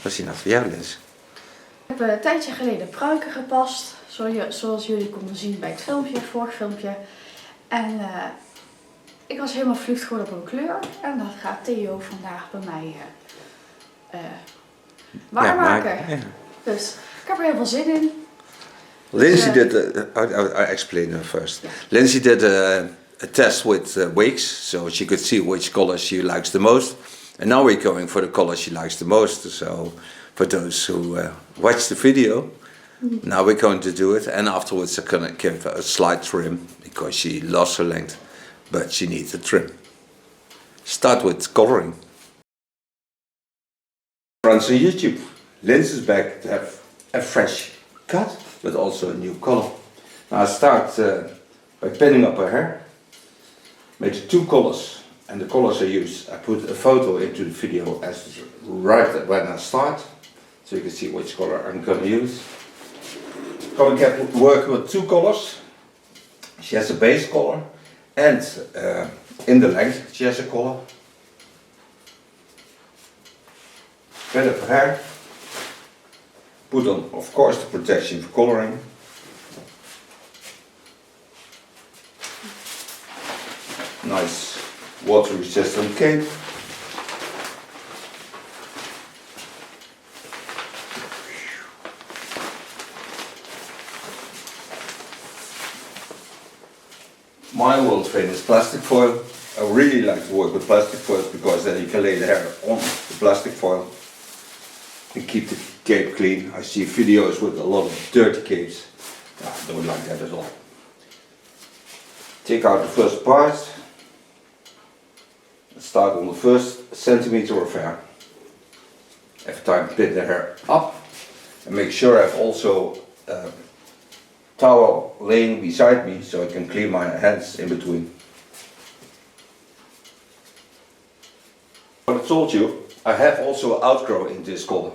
Dat is inderdaad voor jou, Liz. Ik heb een tijdje geleden pruiken gepast, zoals jullie konden zien bij het vorige filmpje. En ik was helemaal verliefd geworden op een kleur. En dat gaat Theo vandaag bij mij waarmaken. Ja. Dus ik heb er heel veel zin in. Lindsey did, I explain her first. Yeah. Lindsey did a test with wigs, so she could see which color she likes the most. And now we're going for the color she likes the most. So for those who watch the video, now we're going to do it. And afterwards I'm going to give her a slight trim, because she lost her length, but she needs a trim. Start with coloring. Friends on YouTube, Lindsey's back to have a fresh cut, but also a new color. Now I start by pinning up her hair. Make the two colors, and the colors I use, I put a photo into the video as right when I start, so you can see which color I'm going to use. Going to work with two colors. She has a base color, and in the length she has a color. Pin up her hair. Put on, of course, the protection for coloring. Nice water resistant cape. My world famous plastic foil. I really like to work with plastic foils, because then you can lay the hair on the plastic foil and keep the cape clean. I see videos with a lot of dirty capes. I don't like that at all. Take out the first part. Start on the first centimeter of hair. Every time pin the hair up, and make sure I have also a towel laying beside me, so I can clean my hands in between. What I told you, I have also an outgrow in this color.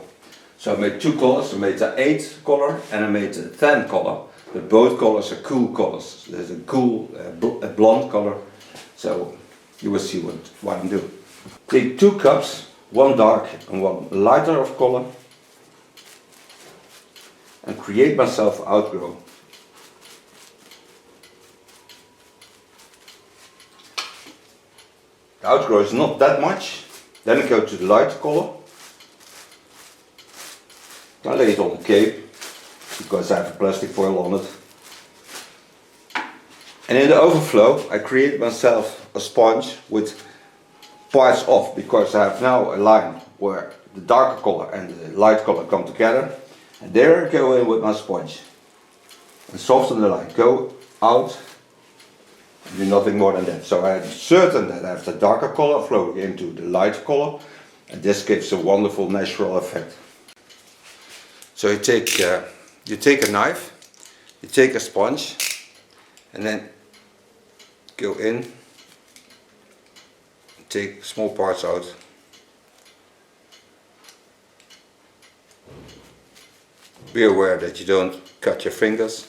So I made two colors. I made the 8 color and I made the 10 color. But both colors are cool colors. There's a cool a blonde color. So you will see what I'm doing. Take 2 cups, one dark and one lighter of color, and create myself outgrow. The outgrow is not that much. Then I go to the light color. I lay it on the cape, because I have a plastic foil on it. And in the overflow I create myself a sponge with parts off, because I have now a line where the darker color and the light color come together. And there I go in with my sponge and soften the line. Go out and do nothing more than that. So I'm certain that I have the darker color flowing into the light color, and this gives a wonderful natural effect. So you take a knife, you take a sponge, and then go in, take small parts out. Be aware that you don't cut your fingers.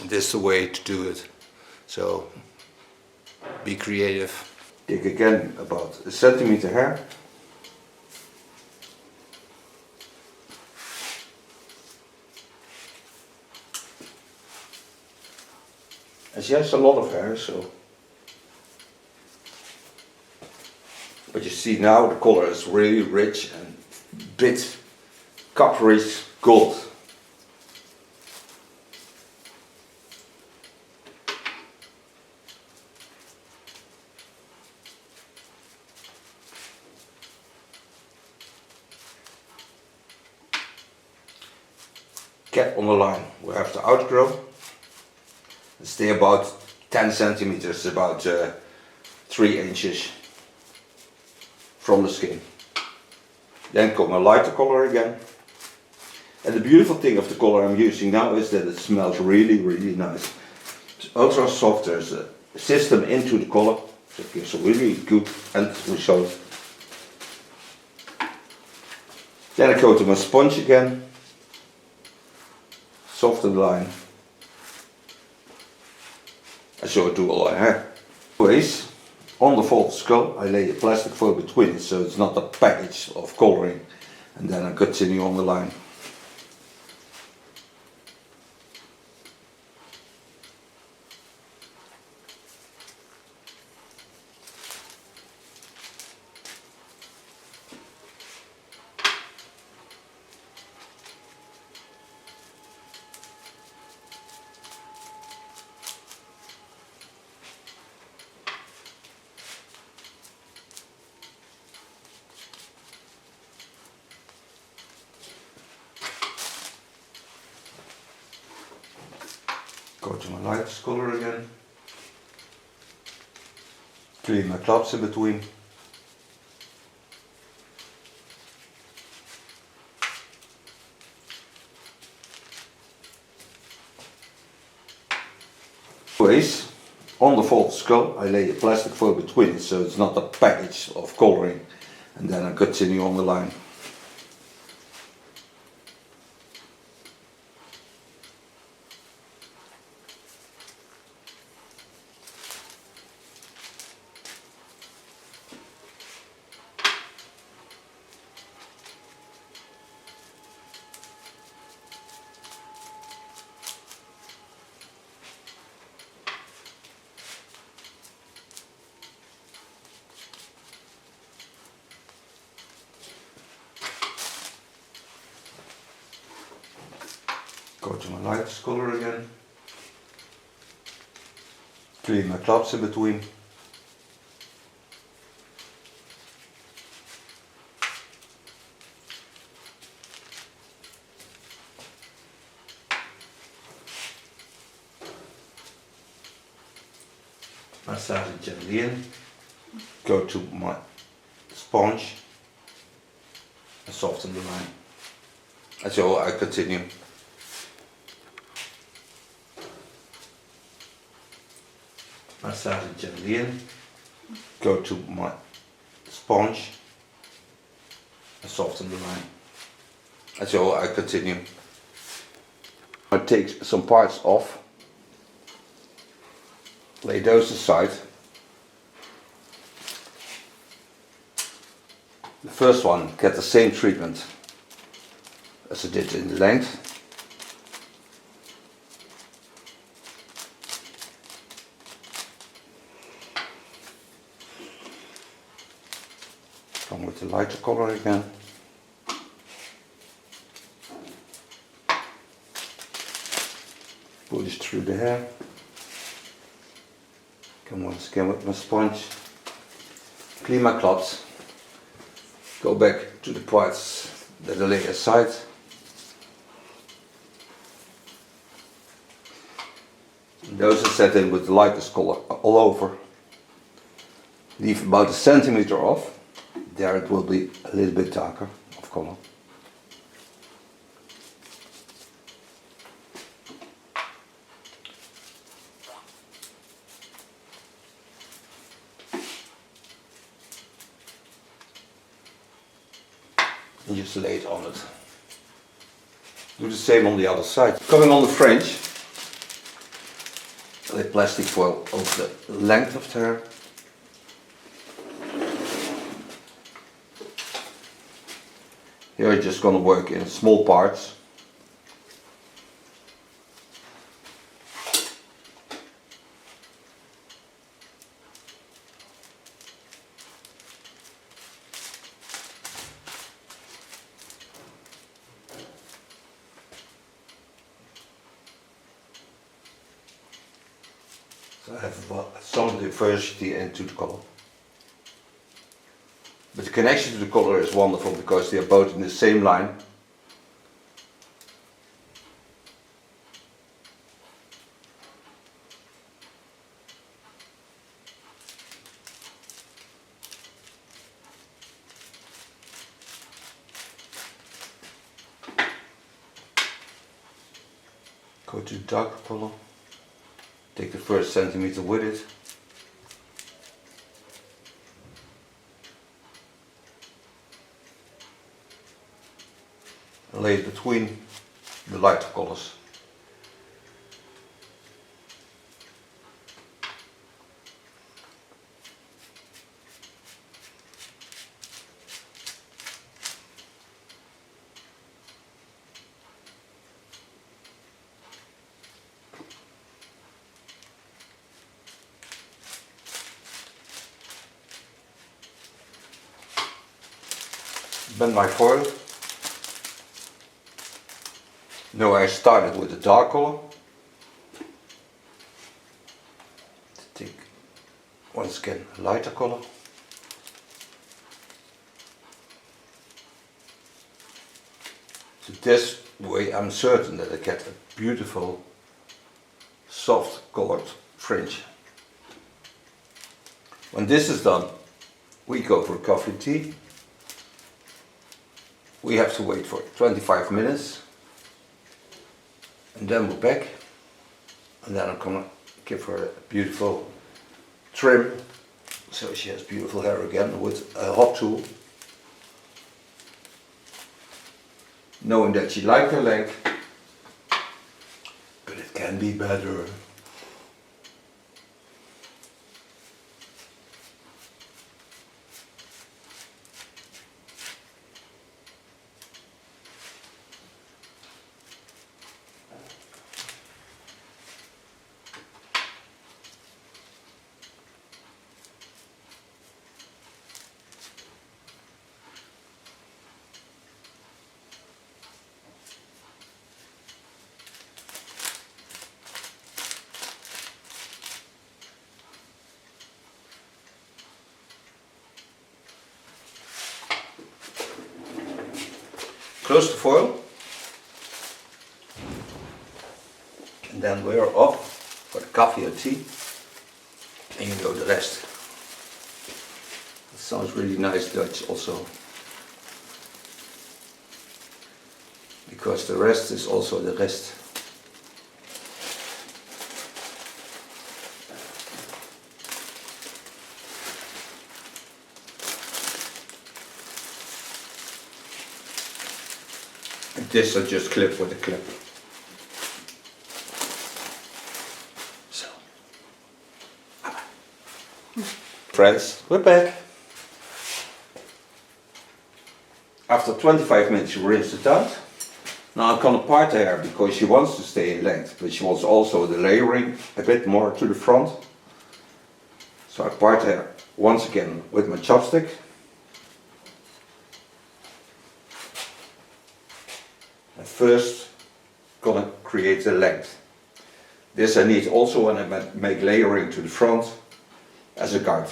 This is the way to do it. So be creative. Take again about a centimeter hair. And she has a lot of hair, so. But you see now the color is really rich and bit copperish gold. Get on the line. We have the outgrow. Stay about 10 centimeters, about 3 inches from the skin. Then come a lighter color again. And the beautiful thing of the color I'm using now is that it smells really, really nice. It's ultra soft. There's a system into the color, so it gives a really good end result. Then I go to my sponge again. Soften the line. zo doe al hè. Anyways, on the folded skull I lay a plastic foil between it so it's not a package of coloring, and then I continue on the line. Go to my lightest color again. Clean my clubs in between. Anyways, on the folded skull I lay a plastic foil between it so it's not a package of coloring, and then I continue on the line. Go to my lightest color again. Clean my clubs in between. Massage it gently in. Go to my sponge and soften the line. And so I continue. Massage it gently in. Go to my sponge and soften the line. And so I continue. I take some parts off. Lay those aside. The first one get the same treatment as I did in the length. Come with the lighter color again. Pull this through the hair. Come once again with my sponge. Clean my clubs. Go back to the parts that I lay aside. Those are set in with the lightest color all over. Leave about a centimeter off. There it will be a little bit darker of color. And just lay it on it. Do the same on the other side. Coming on the fringe, lay plastic foil over the length of the hair. Here I'm just going to work in small parts. So I have some diversity into the color. But the connection to the color is wonderful because they are both in the same line. Go to the darker color. Take the first centimeter with it. And lay it between the lighter colors. bend my foil. Now I started with the dark color. Take once again a lighter color. So this way I'm certain that I get a beautiful soft colored fringe. When this is done, we go for coffee and tea. We have to wait for 25 minutes and then we're back, and then I'm gonna give her a beautiful trim so she has beautiful hair again with a hot tool, knowing that she liked her length, but it can be better. Close the foil, and then we're off for the coffee or tea, and you know the rest. It sounds really nice Dutch also, because the rest is also the rest. This I just clip with a clip. So, friends, we're back. After 25 minutes you rinse it out. Now I'm gonna part the hair because she wants to stay in length, but she wants also the layering a bit more to the front. So I part the hair once again with my chopstick. First, gonna create the length. This I need also when I make layering to the front as a guide.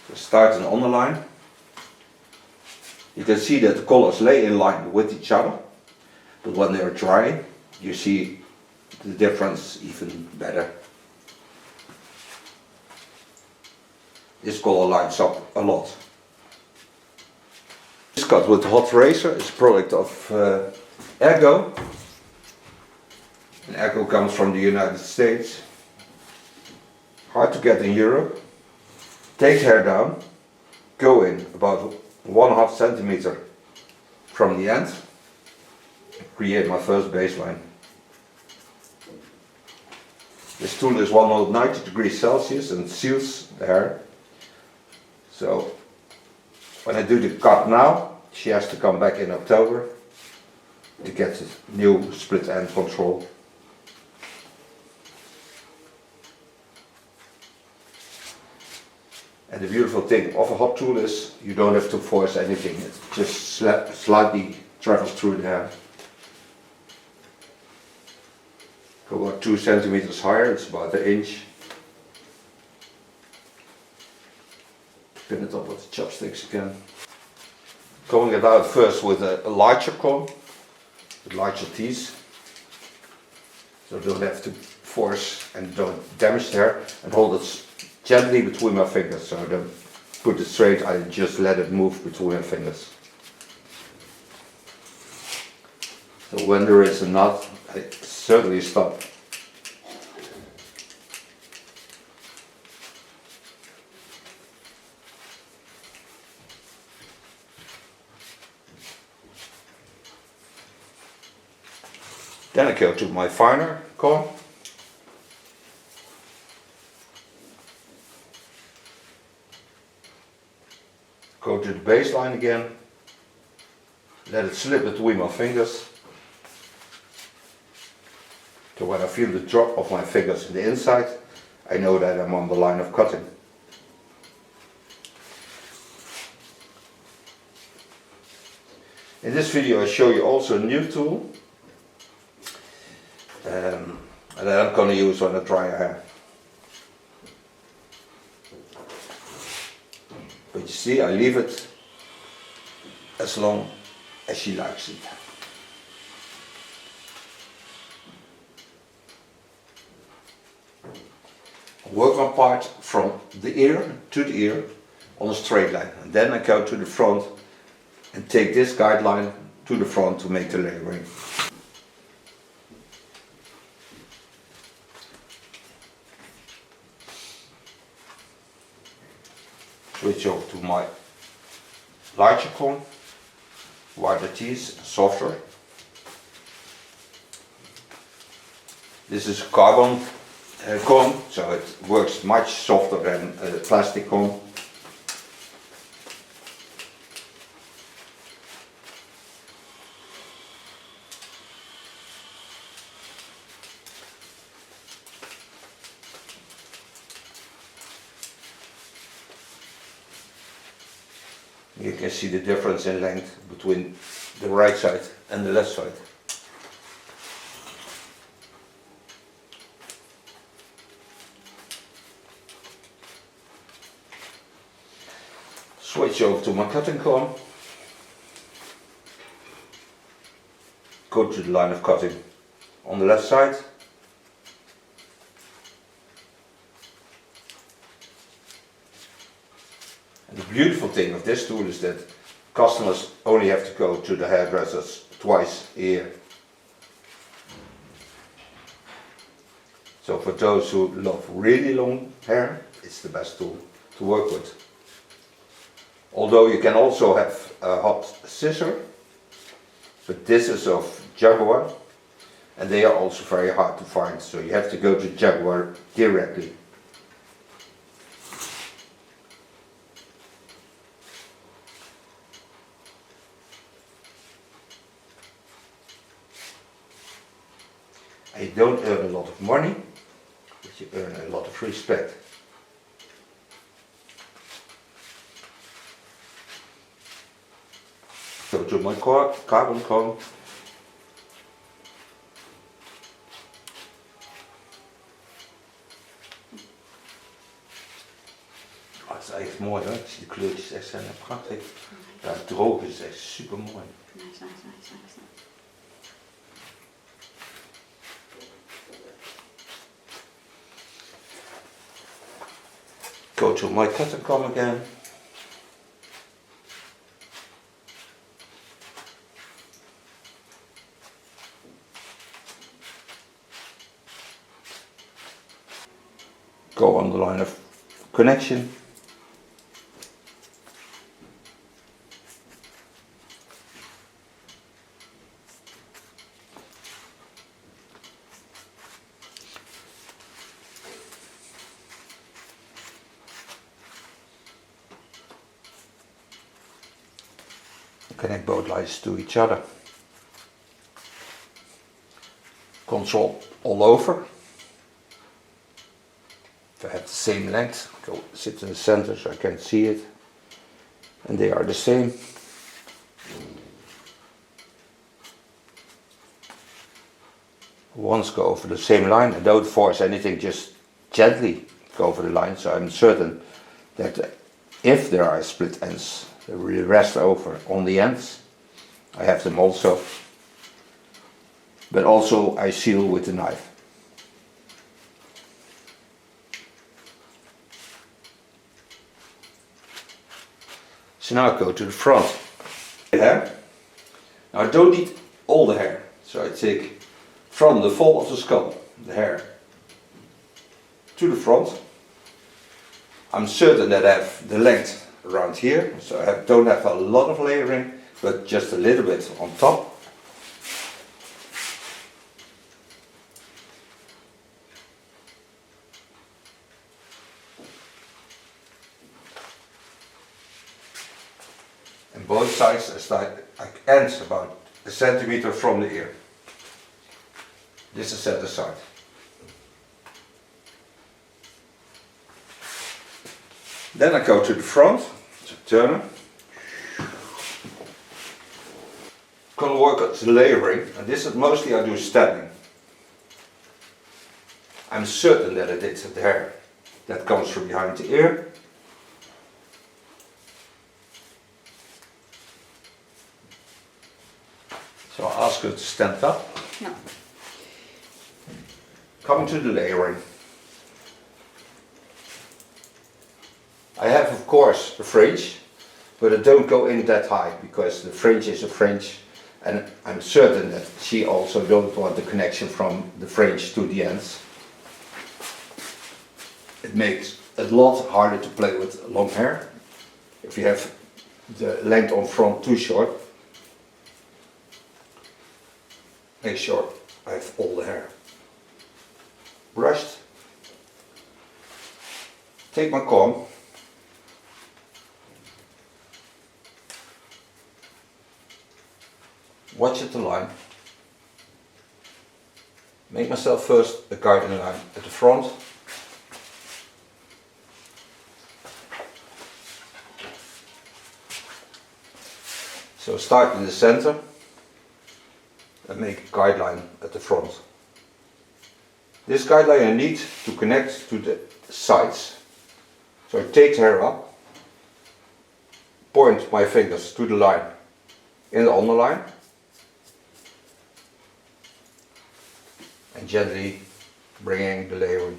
So start an underline. You can see that the colors lay in line with each other, but when they are dry, you see the difference even better. This color lines up a lot. This cut with the hot razor is a product of Ergo. And Ergo comes from the United States. Hard to get in Europe. Take hair down, go in about 1.5 centimeter from the end, create my first baseline. This tool is 190 degrees Celsius and seals the hair. So when I do the cut now, she has to come back in October to get the new split end control. And the beautiful thing of a hot tool is you don't have to force anything, it just slightly travels through the hair. Go about 2 centimeters higher, it's about 1 inch. Pin it up with the chopsticks again. Combing it out first with a larger comb, with larger teeth. So I don't have to force and don't damage the hair, and hold it gently between my fingers. So I don't put it straight, I just let it move between my fingers. So when there is a knot, I certainly stop. Then I go to my finer comb. Go to the baseline again. Let it slip between my fingers. So when I feel the drop of my fingers in the inside, I know that I'm on the line of cutting. In this video I show you also a new tool. And that I'm gonna use when I dry hair. But you see, I leave it as long as she likes it. Work my part from the ear to the ear on a straight line, and then I go to the front and take this guideline to the front to make the layering. Switch over to my larger comb, wider teeth, softer. This is a carbon comb, so it works much softer than a plastic comb. You can see the difference in length between the right side and the left side. Switch over to my cutting comb. Go to the line of cutting on the left side. And the beautiful thing of this tool is that customers only have to go to the hairdressers twice a year. So for those who love really long hair, it's the best tool to work with. Although you can also have a hot scissor, but this is of Jaguar, and they are also very hard to find, so you have to go to Jaguar directly. You don't earn a lot of money, but you earn a lot of respect. Go to my carbon comb. Oh, het is echt mooi hoor, de kleurtjes echt zijn prachtig. Ja, het droog is echt super mooi. Nice. Go to my cutting comb again. Go on the line of connection. Connect both lines to each other. Control all over. If I have the same length, go sit in the center so I can see it. And they are the same. Once go over the same line, and don't force anything, just gently go over the line, so I'm certain that if there are split ends, they will rest over on the ends. I have them also, but also I seal with the knife. So now I go to the front. Hair. Now I don't need all the hair, so I take from the fall of the skull, the hair, to the front. I'm certain that I have the length around here, so I don't have a lot of layering, but just a little bit on top. And both sides ends about a centimeter from the ear. This is set aside. Then I go to the front, so turn. gonna work at the layering, and this is mostly I do standing. I'm certain that I did the hair that comes from behind the ear. So I'll ask her to stand up. Ja. Coming to the layering. I have of course a fringe, but I don't go in that high because the fringe is a fringe, and I'm certain that she also don't want the connection from the fringe to the ends. It makes it a lot harder to play with long hair if you have the length on front too short. Make sure I have all the hair brushed. Take my comb. Watch at the line. Make myself first a guiding line at the front. So start in the center and make a guideline at the front. This guideline I need to connect to the sides. So I take the hair up, point my fingers to the line in the underline, and gently bringing the layering.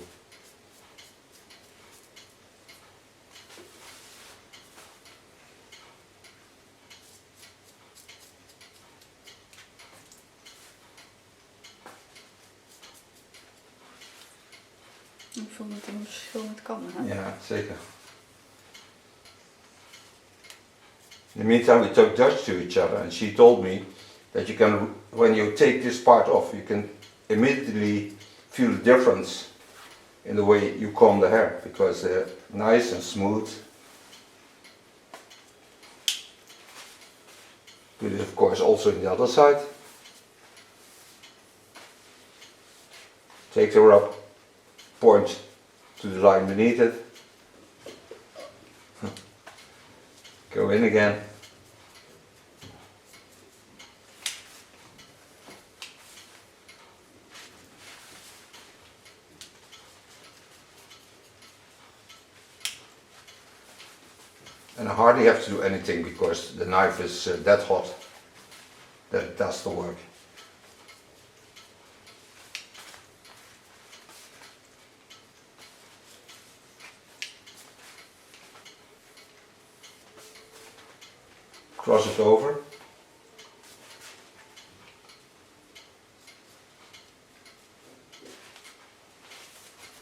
Ik voel dat er een verschil met kammen, hè? Ja, zeker. In the meantime, we talked Dutch to each other, and she told me that you can, when you take this part off, you can immediately feel the difference in the way you comb the hair, because they're nice and smooth. Do this, of course, also in the other side. Take the rub, point to the line beneath it. Go in again. And I hardly have to do anything because the knife is that hot that it does the work. Cross it over.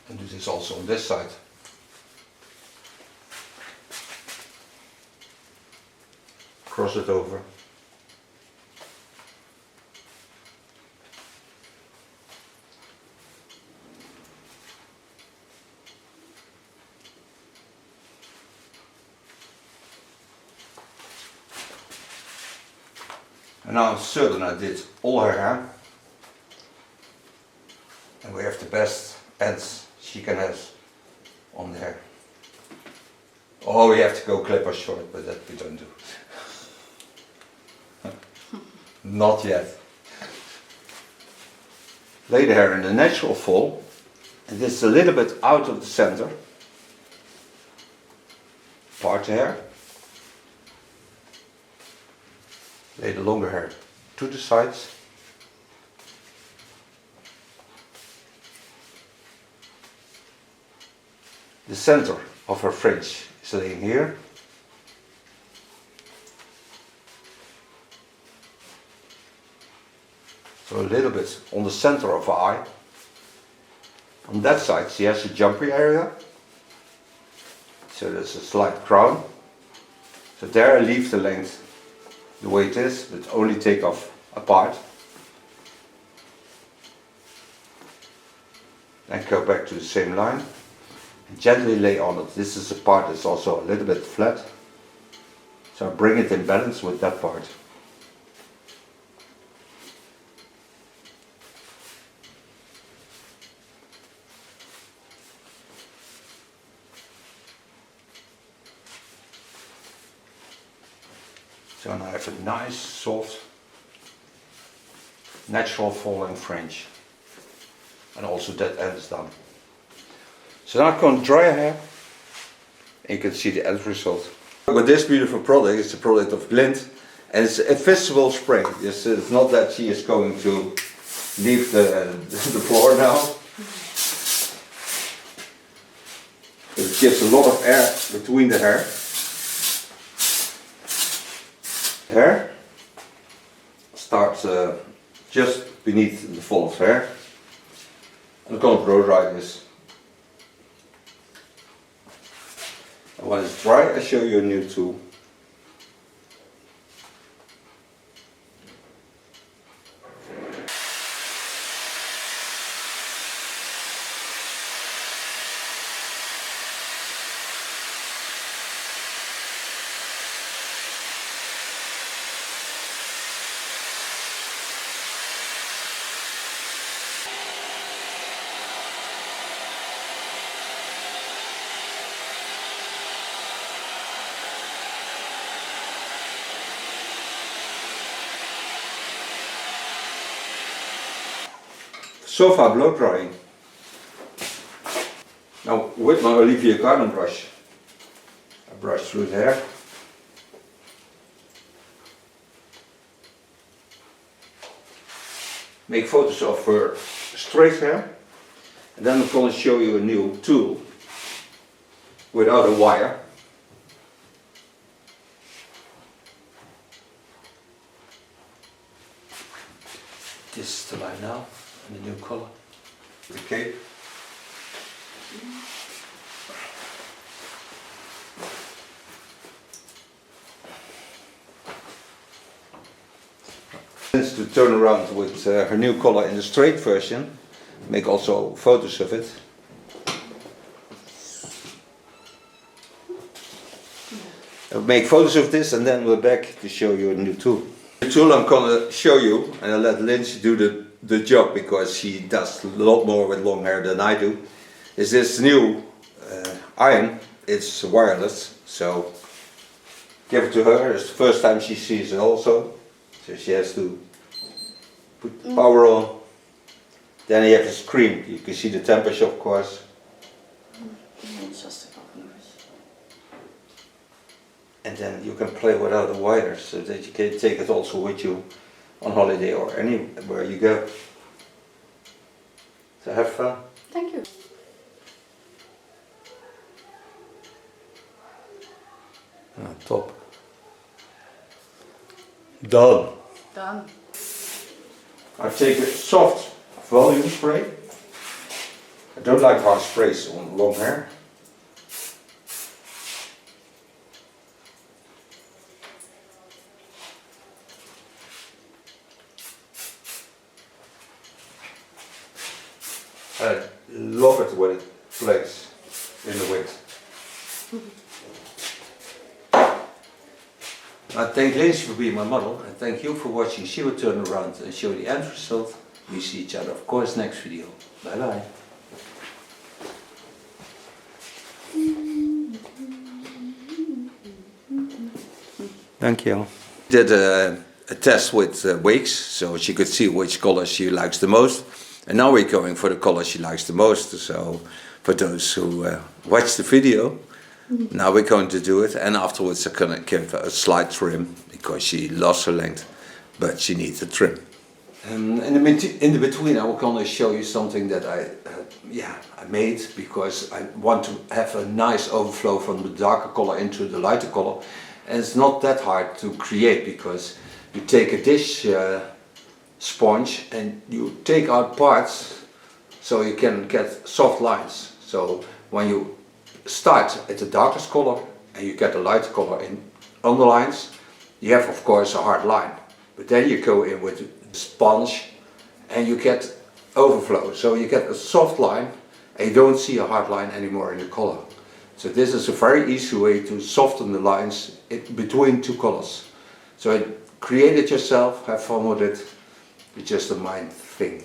And do this also on this side. Cross it over. And now I'm certain I did all her hair. And we have the best ends she can have on the hair. Oh, we have to go clipper short, but that we don't do. Not yet. Lay the hair in the natural fall, and this is a little bit out of the center. Part the hair. Lay the longer hair to the sides. The center of her fringe is laying here. So a little bit on the center of her eye. On that side she has a jumpy area. So there's a slight crown. So there I leave the length the way it is, but only take off a part. Then go back to the same line and gently lay on it. This is a part that's also a little bit flat. So I bring it in balance with that part. So now I have a nice, soft natural falling fringe. And also that end is done. So now I'm going to dry her hair. And you can see the end result. With this beautiful product, it's a product of Lind. And it's a visible spray. It's not that she is going to leave the floor now. It gives a lot of air between the hair. Hair starts just beneath the fall of hair. I'm going to blow dry this. And when it's dry, I show you a new tool. So far blow drying. Now with my Olivia garden brush, I brush through the hair. Make photos of her straight hair. And then I'm going to show you a new tool without a wire. This is the line now. In the new color. The cape. Since to turn around with her new color in the straight version, make also photos of it. I'll make photos of this and then we're back to show you a new tool. The tool I'm gonna show you, and I'll let Lindsey do the job because she does a lot more with long hair than I do, is this new iron. It's wireless, so give it to her. It's the first time she sees it also, so she has to put power on. Then you have the screen, you can see the temperature of course. And then you can play without a wire, so that you can take it also with you on holiday or anywhere you go. So have fun. Thank you. Top. Done. Done. I take a soft volume spray. I don't like hard sprays on long hair. I love it when it plays in the wind. I thank Lindsey for being my model and thank you for watching. She will turn around and show the end result. We see each other of course next video. Bye bye. Thank you. Did a test with wigs so she could see which color she likes the most. And now we're going for the color she likes the most. So for those who watch the video, now we're going to do it. And afterwards I'm going to give her a slight trim because she lost her length, but she needs a trim. In the between I'm going to show you something that I made because I want to have a nice overflow from the darker color into the lighter color. And it's not that hard to create because you take a dish sponge and you take out parts so you can get soft lines. So when you start at the darkest color and you get the lighter color in on the lines, you have of course a hard line. But then you go in with the sponge and you get overflow. So you get a soft line and you don't see a hard line anymore in the color. So this is a very easy way to soften the lines between two colors. So create it yourself, have fun with it. It's just a mind thing.